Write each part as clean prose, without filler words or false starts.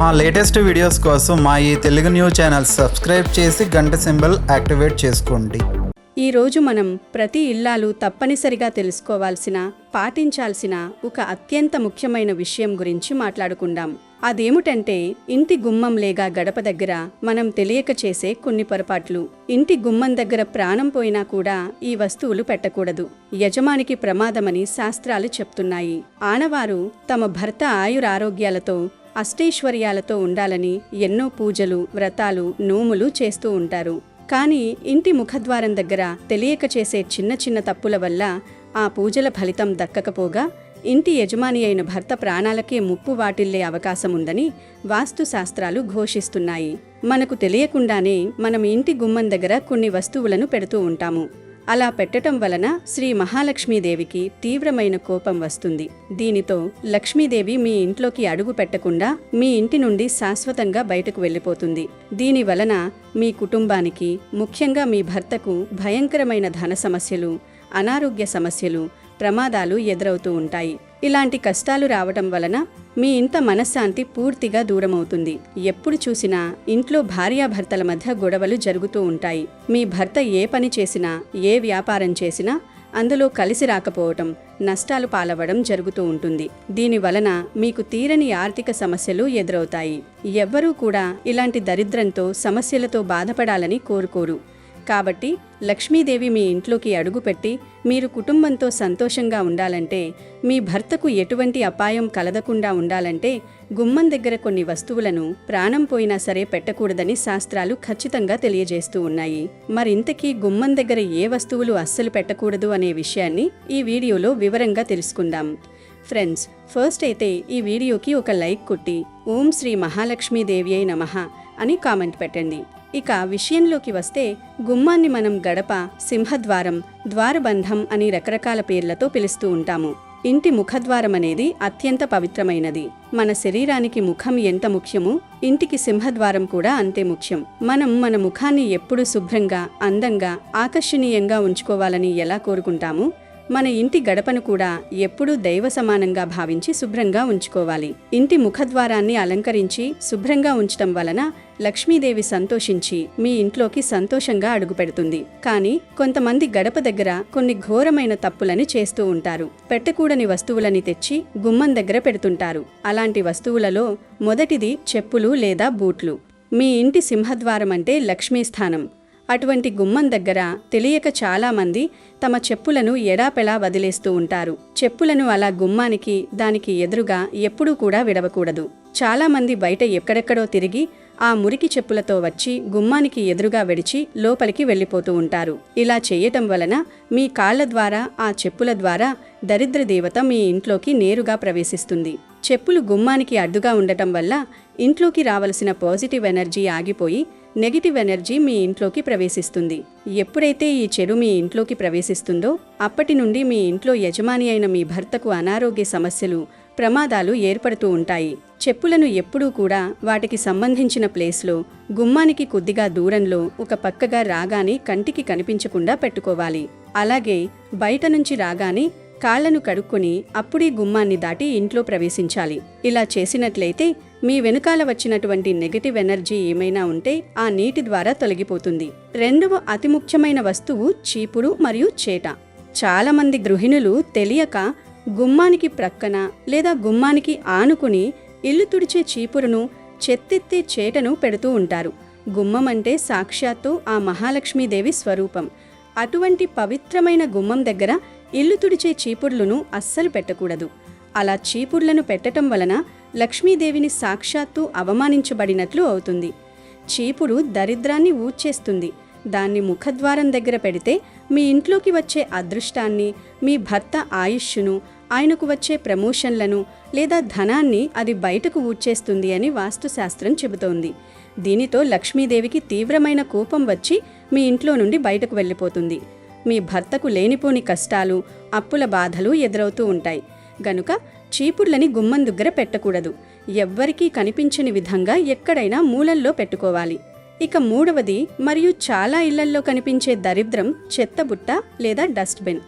మా latest videos కోసం మా ఈ తెలుగు న్యూస్ ఛానల్ సబ్స్క్రైబ్ చేసి గంట సింబల్ యాక్టివేట్ చేసుకోండి. ఈరోజు మనం ప్రతి ఇల్లాలు తప్పనిసరిగా తెలుసుకోవాల్సిన, పాటించాల్సిన ఒక అత్యంత ముఖ్యమైన విషయం గురించి మాట్లాడుకుందాం. అదేమిటంటే ఇంటి గుమ్మం లేగా గడప దగ్గర మనం తెలియక చేసే కొన్ని పొరపాట్లు. ఇంటి గుమ్మం దగ్గర ప్రాణం పోయినా కూడా ఈ వస్తువులు పెట్టకూడదు. యజమానికి ప్రమాదమని శాస్త్రాలు చెప్తున్నాయి. ఆనవారు తమ భర్త ఆయురారోగ్యాలతో అష్టైశ్వర్యాలతో ఉండాలని ఎన్నో పూజలు, వ్రతాలు, నోములు చేస్తూ ఉంటారు. కానీ ఇంటి ముఖద్వారం దగ్గర తెలియక చేసే చిన్న చిన్న తప్పుల వల్ల ఆ పూజల ఫలితం దక్కకపోగా ఇంటి యజమాని అయిన భర్త ప్రాణాలకే ముప్పు వాటిల్లే అవకాశం ఉందని వాస్తు శాస్త్రాలు ఘోషిస్తున్నాయి. మనకు తెలియకుండానే మనం ఇంటి గుమ్మం దగ్గర కొన్ని వస్తువులను పెడుతూ ఉంటాము. అలా పెట్టటం వలన శ్రీ మహాలక్ష్మీదేవికి తీవ్రమైన కోపం వస్తుంది. దీనితో లక్ష్మీదేవి మీ ఇంట్లోకి అడుగు పెట్టకుండా మీ ఇంటి నుండి శాశ్వతంగా బయటకు వెళ్ళిపోతుంది. దీని వలన మీ కుటుంబానికి, ముఖ్యంగా మీ భర్తకు భయంకరమైన ధన సమస్యలు, అనారోగ్య సమస్యలు, ప్రమాదాలు ఎదురవుతూ ఉంటాయి. ఇలాంటి కష్టాలు రావటం వలన మీ ఇంట మనశ్శాంతి పూర్తిగా దూరమవుతుంది. ఎప్పుడు చూసినా ఇంట్లో భార్యాభర్తల మధ్య గొడవలు జరుగుతూ ఉంటాయి. మీ భర్త ఏ పని చేసినా, ఏ వ్యాపారం చేసినా అందులో కలిసి రాకపోవటం, నష్టాలు పాలవడం జరుగుతూ ఉంటుంది. దీని వలన మీకు తీరని ఆర్థిక సమస్యలు ఎదురవుతాయి. ఎవ్వరూ కూడా ఇలాంటి దరిద్రంతో, సమస్యలతో బాధపడాలని కోరుకోరు. కాబట్టి లక్ష్మీదేవి మీ ఇంట్లోకి అడుగుపెట్టి మీరు కుటుంబంతో సంతోషంగా ఉండాలంటే, మీ భర్తకు ఎటువంటి అపాయం కలగకుండా ఉండాలంటే గుమ్మం దగ్గర కొన్ని వస్తువులను ప్రాణం పోయినా సరే పెట్టకూడదని శాస్త్రాలు ఖచ్చితంగా తెలియజేస్తూ ఉన్నాయి. మరింతకీ గుమ్మం దగ్గర ఏ వస్తువులు అస్సలు పెట్టకూడదు అనే విషయాన్ని ఈ వీడియోలో వివరంగా తెలుసుకుందాం. ఫ్రెండ్స్, ఫస్ట్ అయితే ఈ వీడియోకి ఒక లైక్ కొట్టి ఓం శ్రీ మహాలక్ష్మీదేవ్యై నమః అని కామెంట్ పెట్టండి. ఇక విషయంలోకి వస్తే, గుమ్మాన్ని మనం గడప, సింహద్వారం, ద్వారబంధం అని రకరకాల పేర్లతో పిలుస్తూ ఉంటాము. ఇంటి ముఖద్వారం అనేది అత్యంత పవిత్రమైనది. మన శరీరానికి ముఖం ఎంత ముఖ్యమో ఇంటికి సింహద్వారం కూడా అంతే ముఖ్యం. మనం మన ముఖాన్ని ఎప్పుడూ శుభ్రంగా, అందంగా, ఆకర్షణీయంగా ఉంచుకోవాలని ఎలా కోరుకుంటామో, మన ఇంటి గడపను కూడా ఎప్పుడూ దైవ సమానంగా భావించి శుభ్రంగా ఉంచుకోవాలి. ఇంటి ముఖద్వారాన్ని అలంకరించి శుభ్రంగా ఉంచటం వలన లక్ష్మీదేవి సంతోషించి మీ ఇంట్లోకి సంతోషంగా అడుగుపెడుతుంది. కానీ కొంతమంది గడప దగ్గర కొన్ని ఘోరమైన తప్పులని చేస్తూ ఉంటారు. పెట్టకూడని వస్తువులని తెచ్చి గుమ్మం దగ్గర పెడుతుంటారు. అలాంటి వస్తువులలో మొదటిది చెప్పులు లేదా బూట్లు. మీ ఇంటి సింహద్వారం అంటే లక్ష్మీ స్థానం. అటువంటి గుమ్మం దగ్గర తెలియక చాలామంది తమ చెప్పులను ఎడాపెడా వదిలేస్తూ ఉంటారు. చెప్పులను అలా గుమ్మానికి, దానికి ఎదురుగా ఎప్పుడూ కూడా విడవకూడదు. చాలామంది బయట ఎక్కడెక్కడో తిరిగి ఆ మురికి చెప్పులతో వచ్చి గుమ్మానికి ఎదురుగా విడిచి లోపలికి వెళ్ళిపోతూ ఉంటారు. ఇలా చేయటం వలన మీ కాళ్ల ద్వారా, ఆ చెప్పుల ద్వారా దరిద్ర దేవత మీ ఇంట్లోకి నేరుగా ప్రవేశిస్తుంది. చెప్పులు గుమ్మానికి అడ్డుగా ఉండటం వల్ల ఇంట్లోకి రావలసిన పాజిటివ్ ఎనర్జీ ఆగిపోయి నెగిటివ్ ఎనర్జీ మీ ఇంట్లోకి ప్రవేశిస్తుంది. ఎప్పుడైతే ఈ చెడు మీ ఇంట్లోకి ప్రవేశిస్తుందో అప్పటి నుండి మీ ఇంట్లో యజమాని అయిన మీ భర్తకు అనారోగ్య సమస్యలు, ప్రమాదాలు ఏర్పడుతూ ఉంటాయి. చెప్పులను ఎప్పుడూ కూడా వాటికి సంబంధించిన ప్లేస్లో, గుమ్మానికి కొద్దిగా దూరంలో ఒక పక్కగా రాగానే కంటికి కనిపించకుండా పెట్టుకోవాలి. అలాగే బయట నుంచి రాగానే కాళ్లను కడుక్కొని అప్పుడే గుమ్మాన్ని దాటి ఇంట్లో ప్రవేశించాలి. ఇలా చేసినట్లయితే మీ వెనుకాల వచ్చినటువంటి నెగటివ్ ఎనర్జీ ఏమైనా ఉంటే ఆ నీటి ద్వారా తొలగిపోతుంది. రెండవ అతి ముఖ్యమైన వస్తువు చీపురు మరియు చేట. చాలామంది గృహిణులు తెలియక గుమ్మానికి ప్రక్కన లేదా గుమ్మానికి ఆనుకుని ఇల్లు తుడిచే చీపురును, చెత్తెత్తే చేటను పెడుతూ ఉంటారు. గుమ్మం అంటే సాక్షాత్తు ఆ మహాలక్ష్మీదేవి స్వరూపం. అటువంటి పవిత్రమైన గుమ్మం దగ్గర ఇల్లు తుడిచే చీపుర్లను అస్సలు పెట్టకూడదు. అలా చీపుర్లను పెట్టటం వలన లక్ష్మీదేవిని సాక్షాత్తు అవమానించబడినట్లు అవుతుంది. చీపురు దరిద్రాన్ని ఊడ్చేస్తుంది. దాన్ని ముఖద్వారం దగ్గర పెడితే మీ ఇంట్లోకి వచ్చే అదృష్టాన్ని, మీ భర్త ఆయుష్ను, ఆయనకు వచ్చే ప్రమోషన్లను లేదా ధనాన్ని అది బయటకు ఊడ్చేస్తుంది అని వాస్తుశాస్త్రం చెబుతోంది. దీనితో లక్ష్మీదేవికి తీవ్రమైన కోపం వచ్చి మీ ఇంట్లో నుండి బయటకు వెళ్ళిపోతుంది. మీ భర్తకు లేనిపోని కష్టాలు, అప్పుల బాధలు ఎదురవుతూ ఉంటాయి. గనుక చీపుర్లని గుమ్మం దగ్గర పెట్టకూడదు. ఎవ్వరికీ కనిపించని విధంగా ఎక్కడైనా మూలల్లో పెట్టుకోవాలి. ఇక మూడవది మరియు చాలా ఇళ్లల్లో కనిపించే దరిద్రం చెత్తబుట్ట లేదా డస్ట్బిన్.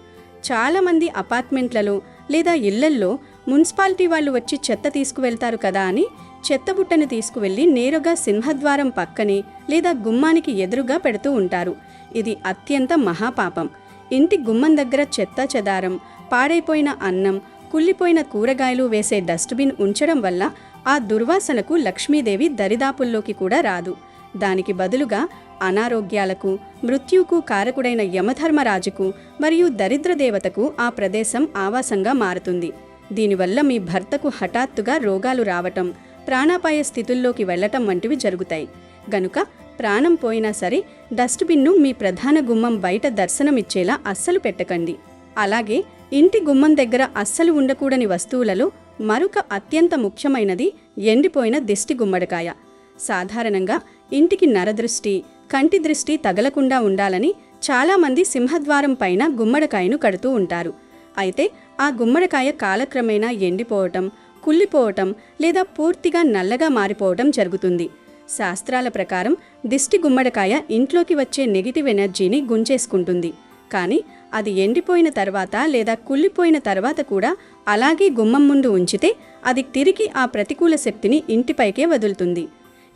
చాలామంది అపార్ట్మెంట్లలో లేదా ఇళ్లల్లో మున్సిపాలిటీ వాళ్ళు వచ్చి చెత్త తీసుకువెళ్తారు కదా అని చెత్తబుట్టను తీసుకువెళ్లి నేరుగా సింహద్వారం పక్కనే లేదా గుమ్మానికి ఎదురుగా పెడుతూ ఉంటారు. ఇది అత్యంత మహాపాపం. ఇంటి గుమ్మం దగ్గర చెత్త చెదారం, పాడైపోయిన అన్నం, కుళ్ళిపోయిన కూరగాయలు వేసే డస్ట్బిన్ ఉంచడం వల్ల ఆ దుర్వాసనకు లక్ష్మీదేవి దరిదాపుల్లోకి కూడా రాదు. దానికి బదులుగా అనారోగ్యాలకు, మృత్యువుకు కారకుడైన యమధర్మరాజుకు మరియు దరిద్రదేవతకు ఆ ప్రదేశం ఆవాసంగా మారుతుంది. దీనివల్ల మీ భర్తకు హఠాత్తుగా రోగాలు రావటం, ప్రాణాపాయ స్థితుల్లోకి వెళ్లటం వంటివి జరుగుతాయి. గనుక ప్రాణం పోయినా సరే డస్ట్బిన్ను మీ ప్రధాన గుమ్మం బయట దర్శనమిచ్చేలా అస్సలు పెట్టకండి. అలాగే ఇంటి గుమ్మం దగ్గర అస్సలు ఉండకూడని వస్తువులలో మరొక అత్యంత ముఖ్యమైనది ఎండిపోయిన దిష్టి గుమ్మడికాయ. సాధారణంగా ఇంటికి నరదృష్టి, కంటి దృష్టి తగలకుండా ఉండాలని చాలామంది సింహద్వారం పైన గుమ్మడికాయను కడుతూ ఉంటారు. అయితే ఆ గుమ్మడికాయ కాలక్రమేణా ఎండిపోవటం, కుళ్ళిపోవటం లేదా పూర్తిగా నల్లగా మారిపోవటం జరుగుతుంది. శాస్త్రాల ప్రకారం దిష్టి గుమ్మడికాయ ఇంట్లోకి వచ్చే నెగిటివ్ ఎనర్జీని గుంజేసుకుంటుంది. కానీ అది ఎండిపోయిన తర్వాత లేదా కుళ్ళిపోయిన తర్వాత కూడా అలాగే గుమ్మం ముందు ఉంచితే అది తిరిగి ఆ ప్రతికూల శక్తిని ఇంటిపైకే వదులుతుంది.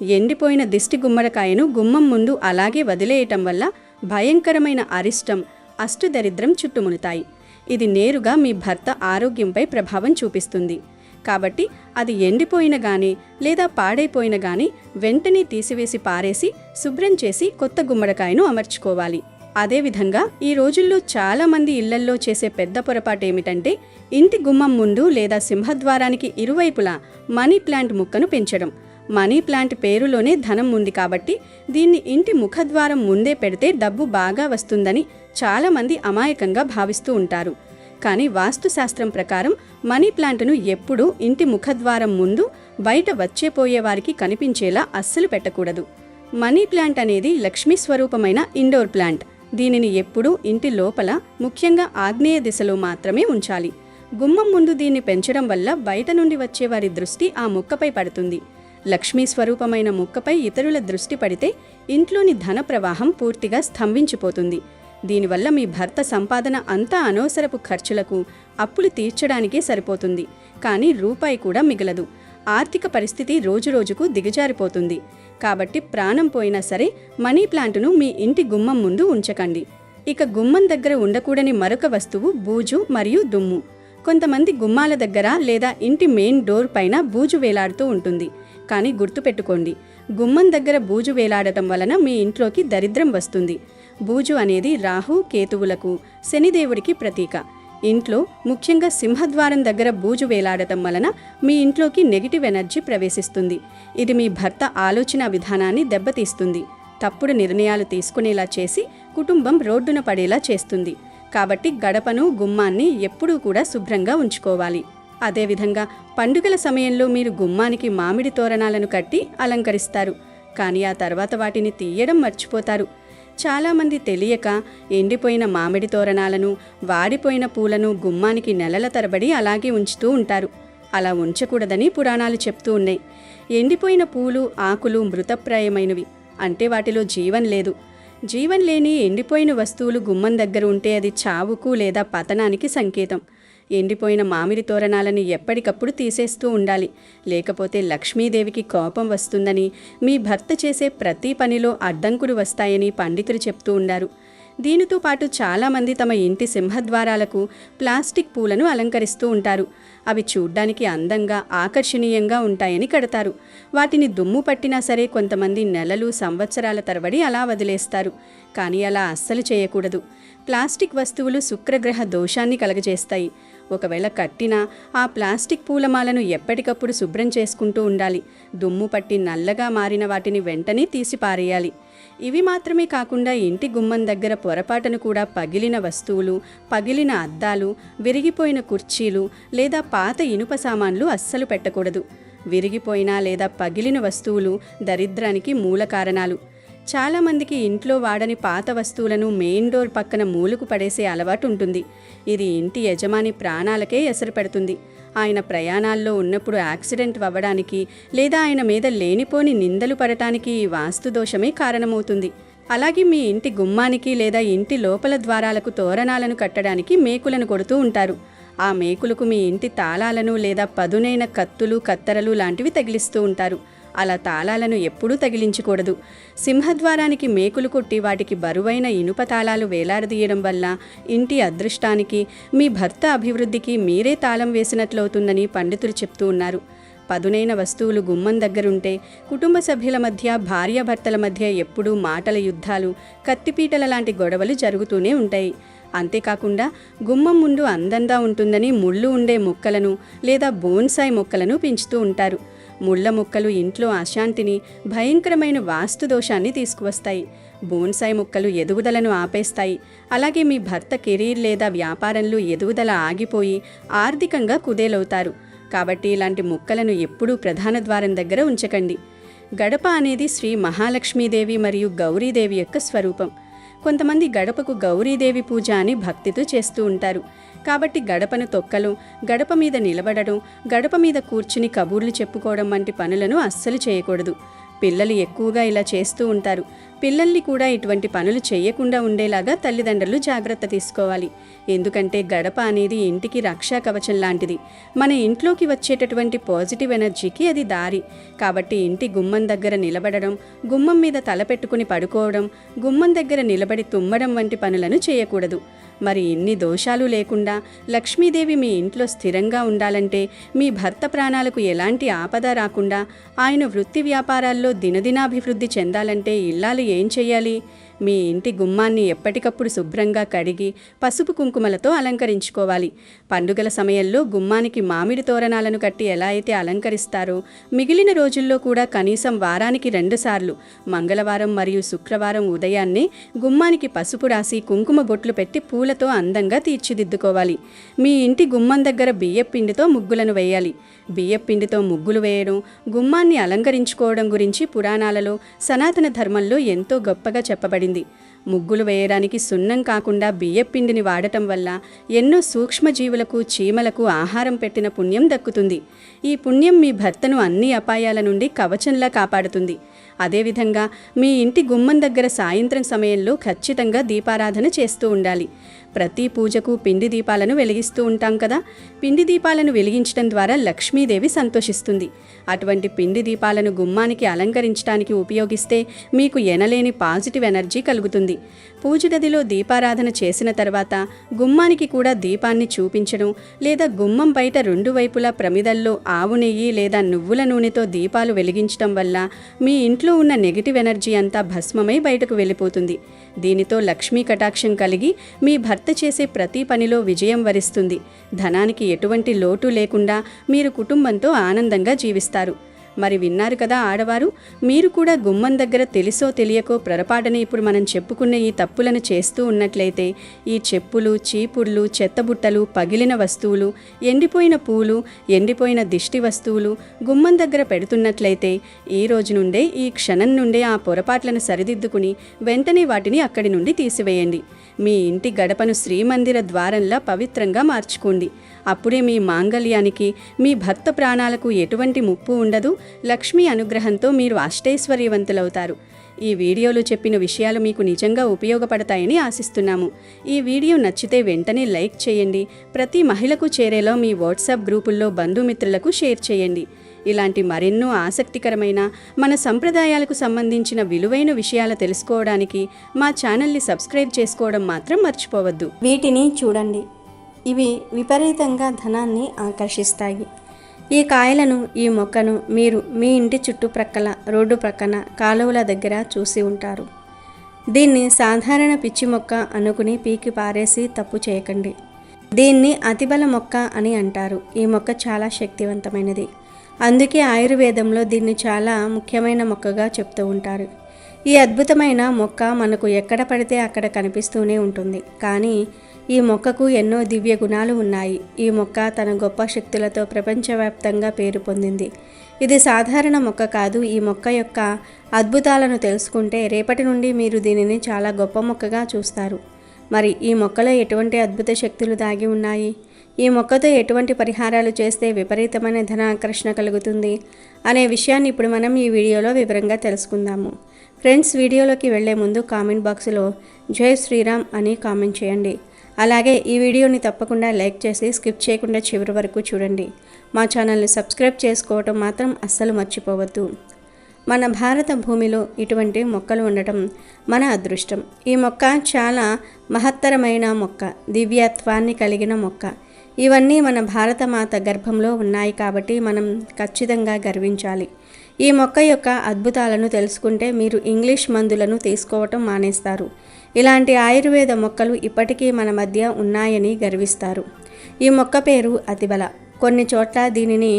ఎండిపోయిన దిష్టి గుమ్మడికాయను గుమ్మం ముందు అలాగే వదిలేయటం వల్ల భయంకరమైన అరిష్టం, అష్టదరిద్రం చుట్టుములుతాయి. ఇది నేరుగా మీ భర్త ఆరోగ్యంపై ప్రభావం చూపిస్తుంది. కాబట్టి అది ఎండిపోయిన గానీ లేదా పాడైపోయిన గానీ వెంటనే తీసివేసి పారేసి శుభ్రం చేసి కొత్త గుమ్మడికాయను అమర్చుకోవాలి. అదేవిధంగా ఈ రోజుల్లో చాలామంది ఇళ్లల్లో చేసే పెద్ద పొరపాటు ఏమిటంటే ఇంటి గుమ్మం ముందు లేదా సింహద్వారానికి ఇరువైపులా మనీ ప్లాంట్ ముక్కను పెంచడం. మనీ ప్లాంట్ పేరులోనే ధనం ఉంది కాబట్టి దీన్ని ఇంటి ముఖద్వారం ముందే పెడితే డబ్బు బాగా వస్తుందని చాలామంది అమాయకంగా భావిస్తూ ఉంటారు. కానీ వాస్తుశాస్త్రం ప్రకారం మనీ ప్లాంట్ను ఎప్పుడూ ఇంటి ముఖద్వారం ముందు బయట వచ్చేపోయే వారికి కనిపించేలా అస్సలు పెట్టకూడదు. మనీ ప్లాంట్ అనేది లక్ష్మీ స్వరూపమైన ఇండోర్ ప్లాంట్. దీనిని ఎప్పుడూ ఇంటి లోపల, ముఖ్యంగా ఆగ్నేయ దిశలో మాత్రమే ఉంచాలి. గుమ్మం ముందు దీన్ని పెంచడం వల్ల బయట నుండి వచ్చేవారి దృష్టి ఆ మొక్కపై పడుతుంది. లక్ష్మీ స్వరూపమైన మొక్కపై ఇతరుల దృష్టి పడితే ఇంట్లోని ధన ప్రవాహం పూర్తిగా స్తంభించిపోతుంది. దీనివల్ల మీ భర్త సంపాదన అంతా అనవసరపు ఖర్చులకు, అప్పులు తీర్చడానికే సరిపోతుంది. కానీ రూపాయి కూడా మిగలదు. ఆర్థిక పరిస్థితి రోజురోజుకు దిగజారిపోతుంది. కాబట్టి ప్రాణం పోయినా సరే మనీ ప్లాంటును మీ ఇంటి గుమ్మం ముందు ఉంచకండి. ఇక గుమ్మం దగ్గర ఉండకూడని మరొక వస్తువు బూజు మరియు దుమ్ము. కొంతమంది గుమ్మాల దగ్గర లేదా ఇంటి మెయిన్ డోర్ పైన బూజు వేలాడుతూ ఉంటుంది. కానీ గుర్తుపెట్టుకోండి, గుమ్మం దగ్గర బూజు వేలాడటం వలన మీ ఇంట్లోకి దరిద్రం వస్తుంది. బూజు అనేది రాహు, కేతువులకు, శనిదేవుడికి ప్రతీక. ఇంట్లో ముఖ్యంగా సింహద్వారం దగ్గర బూజు వేలాడటం వలన మీ ఇంట్లోకి నెగిటివ్ ఎనర్జీ ప్రవేశిస్తుంది. ఇది మీ భర్త ఆలోచన విధానాన్ని దెబ్బతీస్తుంది. తప్పుడు నిర్ణయాలు తీసుకునేలా చేసి కుటుంబం రోడ్డున పడేలా చేస్తుంది. కాబట్టి గడపను, గుమ్మాన్ని ఎప్పుడూ కూడా శుభ్రంగా ఉంచుకోవాలి. అదేవిధంగా పండుగల సమయంలో మీరు గుమ్మానికి మామిడి తోరణాలను కట్టి అలంకరిస్తారు. కానీ ఆ తర్వాత వాటిని తీయడం మర్చిపోతారు. చాలామంది తెలియక ఎండిపోయిన మామిడి తోరణాలను, వాడిపోయిన పూలను గుమ్మానికి నెలల తరబడి అలాగే ఉంచుతూ ఉంటారు. అలా ఉంచకూడదని పురాణాలు చెప్తూ ఉన్నాయి. ఎండిపోయిన పూలు, ఆకులు మృతప్రాయమైనవి, అంటే వాటిలో జీవం లేదు. జీవం లేని ఎండిపోయిన వస్తువులు గుమ్మం దగ్గర ఉంటే అది చావుకు లేదా పతనానికి సంకేతం. ఎండిపోయిన మామిడి తోరణాలను ఎప్పటికప్పుడు తీసేస్తూ ఉండాలి. లేకపోతే లక్ష్మీదేవికి కోపం వస్తుందని, మీ భర్త చేసే ప్రతి పనిలో అడ్డంకులు వస్తాయని పండితులు చెప్తూ ఉండారు. దీనితో పాటు చాలామంది తమ ఇంటి సింహద్వారాలకు ప్లాస్టిక్ పూలను అలంకరిస్తూ ఉంటారు. అవి చూడ్డానికి అందంగా, ఆకర్షణీయంగా ఉంటాయని కడతారు. వాటిని దుమ్ము పట్టినా సరే కొంతమంది నెలలు, సంవత్సరాల తరబడి అలా వదిలేస్తారు. కానీ అలా అస్సలు చేయకూడదు. ప్లాస్టిక్ వస్తువులు శుక్రగ్రహ దోషాన్ని కలగజేస్తాయి. ఒకవేళ కట్టినా ఆ ప్లాస్టిక్ పూలమాలను ఎప్పటికప్పుడు శుభ్రం చేసుకుంటూ ఉండాలి. దుమ్ము పట్టి నల్లగా మారిన వాటిని వెంటనే తీసి పారేయాలి. ఇవి మాత్రమే కాకుండా ఇంటి గుమ్మం దగ్గర పొరపాటును కూడా పగిలిన వస్తువులు, పగిలిన అద్దాలు, విరిగిపోయిన కుర్చీలు లేదా పాత ఇనుప సామాన్లు అస్సలు పెట్టకూడదు. విరిగిపోయిన లేదా పగిలిన వస్తువులు దరిద్రానికి మూల కారణాలు. చాలామందికి ఇంట్లో వాడని పాత వస్తువులను మెయిన్ డోర్ పక్కన మూలకు పడేసే అలవాటు ఉంటుంది. ఇది ఇంటి యజమాని ప్రాణాలకే ఎసరు పెడుతుంది. ఆయన ప్రయాణాల్లో ఉన్నప్పుడు యాక్సిడెంట్ అవ్వడానికి లేదా ఆయన మీద లేనిపోని నిందలు పడటానికి ఈ వాస్తు దోషమే కారణమవుతుంది. అలాగే మీ ఇంటి గుమ్మానికి లేదా ఇంటి లోపల ద్వారాలకు తోరణాలను కట్టడానికి మేకులను కొడుతూ ఉంటారు. ఆ మేకులకు మీ ఇంటి తాళాలను లేదా పదునైన కత్తులు కత్తెరలు లాంటివి తగిలిస్తూ ఉంటారు. అలా తాళాలను ఎప్పుడూ తగిలించకూడదు. సింహద్వారానికి మేకులు కొట్టి వాటికి బరువైన ఇనుప తాళాలు వేలాడదీయడం వల్ల ఇంటి అదృష్టానికి, మీ భర్త అభివృద్ధికి మీరే తాళం వేసినట్లవుతుందని పండితులు చెప్తూ ఉన్నారు. పదునైన వస్తువులు గుమ్మం దగ్గరుంటే కుటుంబ సభ్యుల మధ్య, భార్యాభర్తల మధ్య ఎప్పుడూ మాటల యుద్ధాలు, కత్తిపీటల లాంటి గొడవలు జరుగుతూనే ఉంటాయి. అంతేకాకుండా గుమ్మం ముందు అందంగా ఉంటుందని ముళ్ళు ఉండే మొక్కలను లేదా బోన్సాయి మొక్కలను పెంచుతూ ఉంటారు. ముళ్ళ మొక్కలు ఇంట్లో అశాంతిని, భయంకరమైన వాస్తు దోషాన్ని తీసుకువస్తాయి. బోన్సాయి మొక్కలు ఎదుగుదలను ఆపేస్తాయి. అలాగే మీ భర్త కెరీర్ లేదా వ్యాపారంలో ఎదుగుదల ఆగిపోయి ఆర్థికంగా కుదేలవుతారు. కాబట్టి ఇలాంటి మొక్కలను ఎప్పుడూ ప్రధాన ద్వారం దగ్గర ఉంచకండి. గడప అనేది శ్రీ మహాలక్ష్మీదేవి మరియు గౌరీదేవి యొక్క స్వరూపం. కొంతమంది గడపకు గౌరీదేవి పూజ అని భక్తితో చేస్తూ ఉంటారు. కాబట్టి గడపను తొక్కలు, గడప మీద నిలబడడం, గడప మీద కూర్చుని కబుర్లు చెప్పుకోవడం వంటి పనులను అస్సలు చేయకూడదు. పిల్లలు ఎక్కువగా ఇలా చేస్తూ ఉంటారు. పిల్లల్ని కూడా ఇటువంటి పనులు చేయకుండా ఉండేలాగా తల్లిదండ్రులు జాగ్రత్త తీసుకోవాలి. ఎందుకంటే గడప అనేది ఇంటికి రక్షా కవచం లాంటిది. మన ఇంట్లోకి వచ్చేటటువంటి పాజిటివ్ ఎనర్జీకి అది దారి. కాబట్టి ఇంటి గుమ్మం దగ్గర నిలబడడం, గుమ్మం మీద తలపెట్టుకుని పడుకోవడం, గుమ్మం దగ్గర నిలబడి తుమ్మడం వంటి పనులను చేయకూడదు. మరి ఇన్ని దోషాలు లేకుండా లక్ష్మీదేవి మీ ఇంట్లో స్థిరంగా ఉండాలంటే, మీ భర్త ప్రాణాలకు ఎలాంటి ఆపద రాకుండా, ఆయన వృత్తి వ్యాపారాల్లో దినదినాభివృద్ధి చెందాలంటే ఇల్లాలు ఏం చెయ్యాలి? మీ ఇంటి గుమ్మాన్ని ఎప్పటికప్పుడు శుభ్రంగా కడిగి పసుపు కుంకుమలతో అలంకరించుకోవాలి. పండుగల సమయంలో గుమ్మానికి మామిడి తోరణాలను కట్టి ఎలా అయితే అలంకరిస్తారో, మిగిలిన రోజుల్లో కూడా కనీసం వారానికి 2 సార్లు మంగళవారం మరియు శుక్రవారం ఉదయాన్నే గుమ్మానికి పసుపు రాసి కుంకుమ బొట్లు పెట్టి పూలతో అందంగా తీర్చిదిద్దుకోవాలి. మీ ఇంటి గుమ్మం దగ్గర బియ్యపిండితో ముగ్గులను వేయాలి. బియ్యపిండితో ముగ్గులు వేయడం, గుమ్మాన్ని అలంకరించుకోవడం గురించి పురాణాలలో, సనాతన ధర్మంలో ఎంతో గొప్పగా చెప్పబడింది. ముగ్గులు వేయడానికి సున్నం కాకుండా బియ్యపిండిని వాడటం వల్ల ఎన్నో సూక్ష్మజీవులకు, చీమలకు ఆహారం పెట్టిన పుణ్యం దక్కుతుంది. ఈ పుణ్యం మీ భర్తను అన్ని అపాయాల నుండి కవచంలా కాపాడుతుంది. అదేవిధంగా మీ ఇంటి గుమ్మం దగ్గర సాయంత్రం సమయంలో ఖచ్చితంగా దీపారాధన చేస్తూ ఉండాలి. ప్రతి పూజకు పిండి దీపాలను వెలిగిస్తూ ఉంటాం కదా. పిండి దీపాలను వెలిగించడం ద్వారా లక్ష్మీదేవి సంతోషిస్తుంది. అటువంటి పిండి దీపాలను గుమ్మానికి అలంకరించడానికి ఉపయోగిస్తే మీకు ఎనలేని పాజిటివ్ ఎనర్జీ కలుగుతుంది. పూజ గదిలో దీపారాధన చేసిన తర్వాత గుమ్మానికి కూడా దీపాన్ని చూపించడం, లేదా గుమ్మం బయట 2 వైపులా ప్రమిదల్లో ఆవు నెయ్యి లేదా నువ్వుల నూనెతో దీపాలు వెలిగించడం వల్ల మీ ఇంట్లో ఉన్న నెగిటివ్ ఎనర్జీ అంతా భస్మమై బయటకు వెళ్ళిపోతుంది. దీనితో లక్ష్మీ కటాక్షం కలిగి మీ భర్త చేసే ప్రతి పనిలో విజయం వరిస్తుంది. ధనానికి ఎటువంటి లోటు లేకుండా మీరు కుటుంబంతో ఆనందంగా జీవిస్తారు. మరి విన్నారు కదా ఆడవారు, మీరు కూడా గుమ్మం దగ్గర తెలుసో తెలియకో పొరపాటున ఇప్పుడు మనం చెప్పుకున్న ఈ తప్పులను చేస్తూ ఉన్నట్లయితే, ఈ చెప్పులు, చీపుర్లు, చెత్తబుట్టలు, పగిలిన వస్తువులు, ఎండిపోయిన పూలు, ఎండిపోయిన దిష్టి వస్తువులు గుమ్మం దగ్గర పెడుతున్నట్లయితే, ఈ రోజు నుండే, ఈ క్షణం నుండే ఆ పొరపాట్లను సరిదిద్దుకుని వెంటనే వాటిని అక్కడి నుండి తీసివేయండి. మీ ఇంటి గడపను శ్రీమందిర ద్వారంలా పవిత్రంగా మార్చుకోండి. అప్పుడే మీ మాంగళ్యానికి, మీ భర్త ప్రాణాలకు ఎటువంటి ముప్పు ఉండదు. లక్ష్మీ అనుగ్రహంతో మీరు అష్టైశ్వర్యవంతులవుతారు. ఈ వీడియోలో చెప్పిన విషయాలు మీకు నిజంగా ఉపయోగపడతాయని ఆశిస్తున్నాము. ఈ వీడియో నచ్చితే వెంటనే లైక్ చేయండి. ప్రతి మహిళకు చేరేలా మీ వాట్సాప్ గ్రూపుల్లో బంధుమిత్రులకు షేర్ చేయండి. ఇలాంటి మరెన్నో ఆసక్తికరమైన, మన సంప్రదాయాలకు సంబంధించిన విలువైన విషయాలు తెలుసుకోవడానికి మా ఛానల్ని సబ్స్క్రైబ్ చేసుకోవడం మాత్రం మర్చిపోవద్దు. వీటిని చూడండి, ఇవి విపరీతంగా ధనాన్ని ఆకర్షిస్తాయి. ఈ కాయలను, ఈ మొక్కను మీరు మీ ఇంటి చుట్టుప్రక్కల, రోడ్డు ప్రక్కన, కాలువల దగ్గర చూసి ఉంటారు. దీన్ని సాధారణ పిచ్చి మొక్క అనుకుని పీకి పారేసి తప్పు చేయకండి. దీన్ని అతిబల మొక్క అని అంటారు. ఈ మొక్క చాలా శక్తివంతమైనది. అందుకే ఆయుర్వేదంలో దీన్ని చాలా ముఖ్యమైన మొక్కగా చెప్తూ ఉంటారు. ఈ అద్భుతమైన మొక్క మనకు ఎక్కడ పడితే అక్కడ కనిపిస్తూనే ఉంటుంది. కానీ ఈ మొక్కకు ఎన్నో దివ్య గుణాలు ఉన్నాయి. ఈ మొక్క తన గొప్ప శక్తులతో ప్రపంచవ్యాప్తంగా పేరు పొందింది. ఇది సాధారణ మొక్క కాదు. ఈ మొక్క యొక్క అద్భుతాలను తెలుసుకుంటే రేపటి నుండి మీరు దీనిని చాలా గొప్ప మొక్కగా చూస్తారు. మరి ఈ మొక్కలో ఎటువంటి అద్భుత శక్తులు దాగి ఉన్నాయి? ఈ మొక్కతో ఎటువంటి పరిహారాలు చేస్తే విపరీతమైన ధనాకర్షణ కలుగుతుంది అనే విషయాన్ని ఇప్పుడు మనం ఈ వీడియోలో వివరంగా తెలుసుకుందాము. ఫ్రెండ్స్, వీడియోలోకి వెళ్లే ముందు కామెంట్ బాక్స్లో జై శ్రీరామ్ అని కామెంట్ చేయండి. అలాగే ఈ వీడియోని తప్పకుండా లైక్ చేసి స్కిప్ చేయకుండా చివరి వరకు చూడండి. మా ఛానల్ని సబ్స్క్రైబ్ చేసుకోవటం మాత్రం అస్సలు మర్చిపోవద్దు. మన భారత భూమిలో ఇటువంటి మొక్కలు ఉండటం మన అదృష్టం. ఈ మొక్క చాలా మహత్తరమైన మొక్క, దివ్యత్వాన్ని కలిగిన మొక్క. ఇవన్నీ మన భారతమాత గర్భంలో ఉన్నాయి కాబట్టి మనం ఖచ్చితంగా గర్వించాలి. ఈ మొక్క యొక్క అద్భుతాలను తెలుసుకుంటే మీరు ఇంగ్లీష్ మందులను తీసుకోవటం మానేస్తారు. ఇలాంటి ఆయుర్వేద మొక్కలు ఇప్పటికీ మన మధ్య ఉన్నాయని గర్విస్తారు. ఈ మొక్క పేరు అతిబల. కొన్ని చోట్ల దీనిని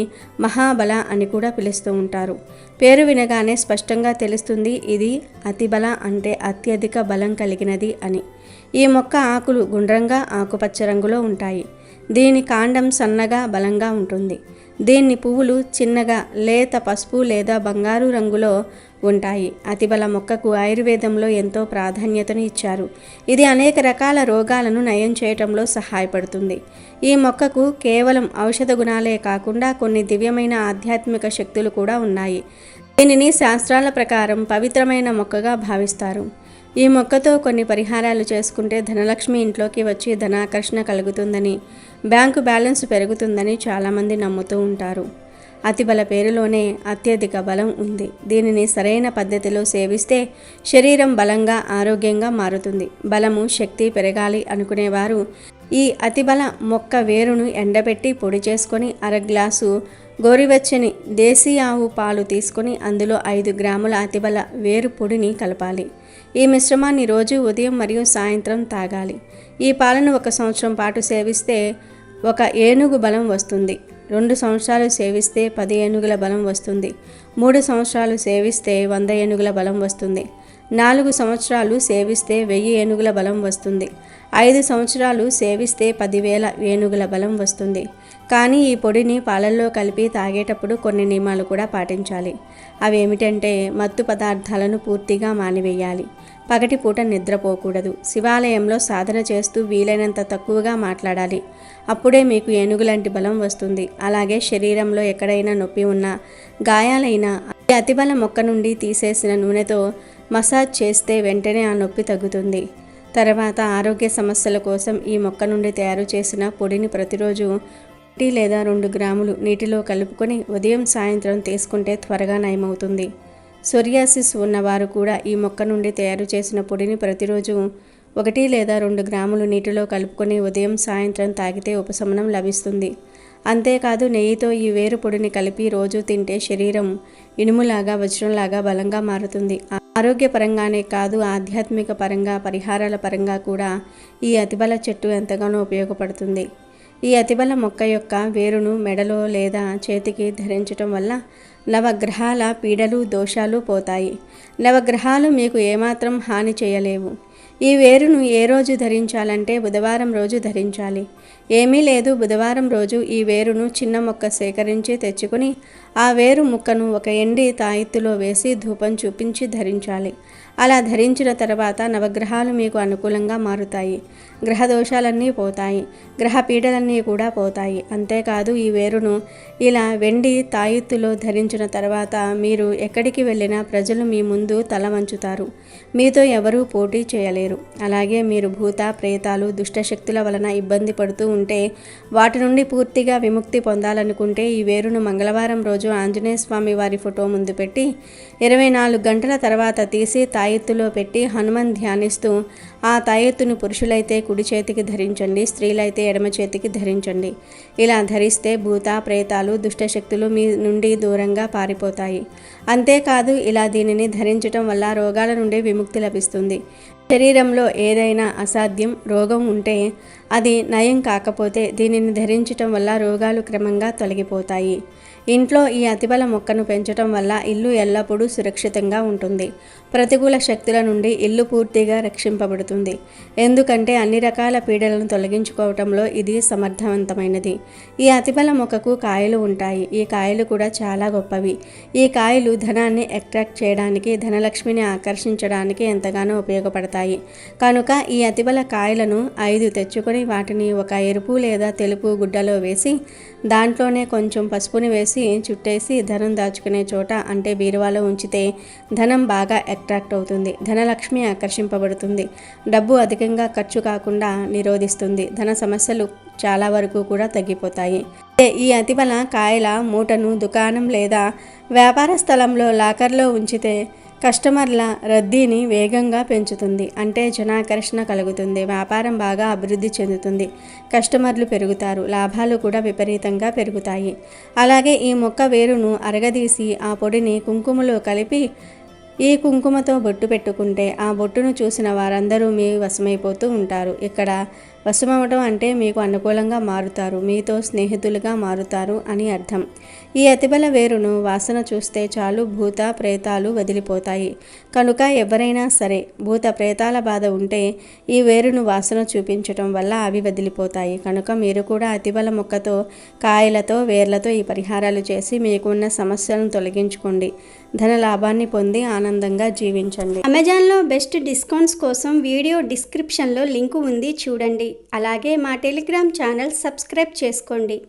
మహాబల అని కూడా పిలుస్తూ ఉంటారు. పేరు వినగానే స్పష్టంగా తెలుస్తుంది ఇది అతిబల అంటే అత్యధిక బలం కలిగినది అని. ఈ మొక్క ఆకులు గుండ్రంగా ఆకుపచ్చ రంగులో ఉంటాయి. దీని కాండం సన్నగా బలంగా ఉంటుంది. దీన్ని పువ్వులు చిన్నగా లేత పసుపు లేదా బంగారు రంగులో ఉంటాయి. అతిబల మొక్కకు ఆయుర్వేదంలో ఎంతో ప్రాధాన్యతను ఇచ్చారు. ఇది అనేక రకాల రోగాలను నయం చేయటంలో సహాయపడుతుంది. ఈ మొక్కకు కేవలం ఔషధ గుణాలే కాకుండా కొన్ని దివ్యమైన ఆధ్యాత్మిక శక్తులు కూడా ఉన్నాయి. దీనిని శాస్త్రాల ప్రకారం పవిత్రమైన మొక్కగా భావిస్తారు. ఈ మొక్కతో కొన్ని పరిహారాలు చేసుకుంటే ధనలక్ష్మి ఇంట్లోకి వచ్చి ధనాకర్షణ కలుగుతుందని, బ్యాంకు బ్యాలెన్స్ పెరుగుతుందని చాలామంది నమ్ముతూ ఉంటారు. అతిబల పేరులోనే అత్యధిక బలం ఉంది. దీనిని సరైన పద్ధతిలో సేవిస్తే శరీరం బలంగా ఆరోగ్యంగా మారుతుంది. బలము శక్తి పెరగాలి అనుకునేవారు ఈ అతిబల మొక్క వేరును ఎండబెట్టి పొడి చేసుకొని అర గ్లాసు గోరువెచ్చని దేశీ ఆవు పాలు తీసుకొని అందులో 5 గ్రాముల అతిబల వేరు పొడిని కలపాలి. ఈ మిశ్రమాన్ని రోజు ఉదయం మరియు సాయంత్రం తాగాలి. ఈ పాలను 1 సంవత్సరం పాటు సేవిస్తే 1 ఏనుగు బలం వస్తుంది. 2 సంవత్సరాలు సేవిస్తే 10 ఏనుగుల బలం వస్తుంది. 3 సంవత్సరాలు సేవిస్తే 100 ఏనుగుల బలం వస్తుంది. 4 సంవత్సరాలు సేవిస్తే 1000 ఏనుగుల బలం వస్తుంది. 5 సంవత్సరాలు సేవిస్తే 10,000 ఏనుగుల బలం వస్తుంది. కానీ ఈ పొడిని పాలల్లో కలిపి తాగేటప్పుడు కొన్ని నియమాలు కూడా పాటించాలి. అవి ఏమిటంటే మత్తు పదార్థాలను పూర్తిగా మానివేయాలి. పగటిపూట నిద్రపోకూడదు. శివాలయంలో సాధన చేస్తూ వీలైనంత తక్కువగా మాట్లాడాలి. అప్పుడే మీకు ఏనుగులాంటి బలం వస్తుంది. అలాగే శరీరంలో ఎక్కడైనా నొప్పి ఉన్నా, గాయాలైనా ఈ అతిబల మొక్క నుండి తీసేసిన నూనెతో మసాజ్ చేస్తే వెంటనే ఆ నొప్పి తగ్గుతుంది. తర్వాత ఆరోగ్య సమస్యల కోసం ఈ మొక్క నుండి తయారు చేసిన పొడిని ప్రతిరోజు 1 లేదా 2 గ్రాములు నీటిలో కలుపుకొని ఉదయం సాయంత్రం తీసుకుంటే త్వరగా నయమవుతుంది. సోరియాసిస్ ఉన్నవారు కూడా ఈ మొక్క నుండి తయారు చేసిన పొడిని ప్రతిరోజు 1 లేదా 2 గ్రాములు నీటిలో కలుపుకొని ఉదయం సాయంత్రం తాగితే ఉపశమనం లభిస్తుంది. అంతేకాదు నెయ్యితో ఈ వేరు పొడిని కలిపి రోజు తింటే శరీరం ఇనుములాగా వజ్రంలాగా బలంగా మారుతుంది. ఆరోగ్యపరంగానే కాదు ఆధ్యాత్మిక పరంగా, పరిహారాల పరంగా కూడా ఈ అతిబల చెట్టు ఎంతగానో ఉపయోగపడుతుంది. ఈ అతిబల మొక్క యొక్క వేరును మెడలో లేదా చేతికి ధరించటం వల్ల నవగ్రహాల పీడలు దోషాలు పోతాయి. నవగ్రహాలు మీకు ఏమాత్రం హాని చేయలేవు. ఈ వేరును ఏ రోజు ధరించాలంటే బుధవారం రోజు ధరించాలి. ఏమీ లేదు, బుధవారం రోజు ఈ వేరును చిన్న మొక్క సేకరించి తెచ్చుకొని ఆ వేరు ముక్కను 1 ఎండి తాయెత్తులో వేసి ధూపం చూపించి ధరించాలి. అలా ధరించిన తర్వాత నవగ్రహాలు మీకు అనుకూలంగా మారుతాయి. గ్రహ దోషాలన్నీ పోతాయి. గ్రహ పీడలన్నీ కూడా పోతాయి. అంతేకాదు ఈ వేరును ఇలా వెండి తాయెత్తులో ధరించిన తర్వాత మీరు ఎక్కడికి వెళ్ళినా ప్రజలు మీ ముందు తల వంచుతారు. మీతో ఎవరూ పోటీ చేయలేరు. అలాగే మీరు భూత ప్రేతాలు దుష్టశక్తుల వలన ఇబ్బంది పడుతూ ఉంటే, వాటి నుండి పూర్తిగా విముక్తి పొందాలనుకుంటే ఈ వేరును మంగళవారం రోజు ఆంజనేయ స్వామి వారి ఫోటో ముందు పెట్టి 24 గంటల తర్వాత తీసి తాయెత్తులో పెట్టి హనుమాన్ ధ్యానిస్తూ ఆ తాయెత్తును పురుషులైతే కుడి చేతికి ధరించండి, స్త్రీలైతే ఎడమ చేతికి ధరించండి. ఇలా ధరిస్తే భూత ప్రేతాలు దుష్టశక్తులు మీ నుండి దూరంగా పారిపోతాయి. అంతేకాదు ఇలా దీనిని ధరించటం వల్ల రోగాల నుండి విముక్తి లభిస్తుంది. శరీరంలో ఏదైనా అసాధ్యం రోగం ఉంటే అది నయం కాకపోతే దీనిని ధరించటం వల్ల రోగాలు క్రమంగా తొలగిపోతాయి. ఇంట్లో ఈ అతిబల మొక్కను పెంచటం వల్ల ఇల్లు ఎల్లప్పుడూ సురక్షితంగా ఉంటుంది. ప్రతికూల శక్తుల నుండి ఇల్లు పూర్తిగా రక్షింపబడుతుంది. ఎందుకంటే అన్ని రకాల పీడలను తొలగించుకోవటంలో ఇది సమర్థవంతమైనది. ఈ అతిబల మొక్కకు కాయలు ఉంటాయి. ఈ కాయలు కూడా చాలా గొప్పవి. ఈ కాయలు ధనాన్ని అట్రాక్ట్ చేయడానికి, ధనలక్ష్మిని ఆకర్షించడానికి ఎంతగానో ఉపయోగపడతాయి. కనుక ఈ అతిబల కాయలను 5 తెచ్చుకొని వాటిని ఒక ఎరుపు లేదా తెలుపు గుడ్డలో వేసి దాంట్లోనే కొంచెం పసుపుని వేసి చుట్టేసి ధనం దాచుకునే చోట అంటే బీరువాలో ఉంచితే ధనం బాగా అట్రాక్ట్ అవుతుంది. ధనలక్ష్మి ఆకర్షింపబడుతుంది. డబ్బు అధికంగా ఖర్చు కాకుండా నిరోధిస్తుంది. ధన సమస్యలు చాలా వరకు కూడా తగ్గిపోతాయి. ఈ అతిబల కాయల మూటను దుకాణం లేదా వ్యాపార స్థలంలో లాకర్లో ఉంచితే కస్టమర్ల రద్దీని వేగంగా పెంచుతుంది. అంటే జనాకర్షణ కలుగుతుంది. వ్యాపారం బాగా అభివృద్ధి చెందుతుంది. కస్టమర్లు పెరుగుతారు. లాభాలు కూడా విపరీతంగా పెరుగుతాయి. అలాగే ఈ మొక్క వేరును అరగదీసి ఆ పొడిని కుంకుమలో కలిపి ఈ కుంకుమతో బొట్టు పెట్టుకుంటే ఆ బొట్టును చూసిన వారందరూ మీ వశమైపోతూ ఉంటారు. ఇక్కడ వశమవడం అంటే మీకు అనుకూలంగా మారుతారు, మీతో స్నేహితులుగా మారుతారు అని అర్థం. ఈ అతిబల వేరును వాసన చూస్తే చాలు భూత ప్రేతాలు వదిలిపోతాయి. కనుక ఎవరైనా సరే భూత ప్రేతాల బాధ ఉంటే ఈ వేరును వాసన చూపించటం వల్ల అవి వదిలిపోతాయి. కనుక మీరు కూడా అతిబల మొక్కతో కాయలతో వేర్లతో ఈ పరిహారాలు చేసి మీకున్న సమస్యలను తొలగించుకోండి. ధన లాభాన్ని పొంది ఆనందంగా జీవించండి. అమెజాన్లో బెస్ట్ డిస్కౌంట్స్ కోసం వీడియో డిస్క్రిప్షన్లో లింకు ఉంది చూడండి. అలాగే మా టెలిగ్రామ్ ఛానల్ సబ్స్క్రైబ్ చేసుకోండి.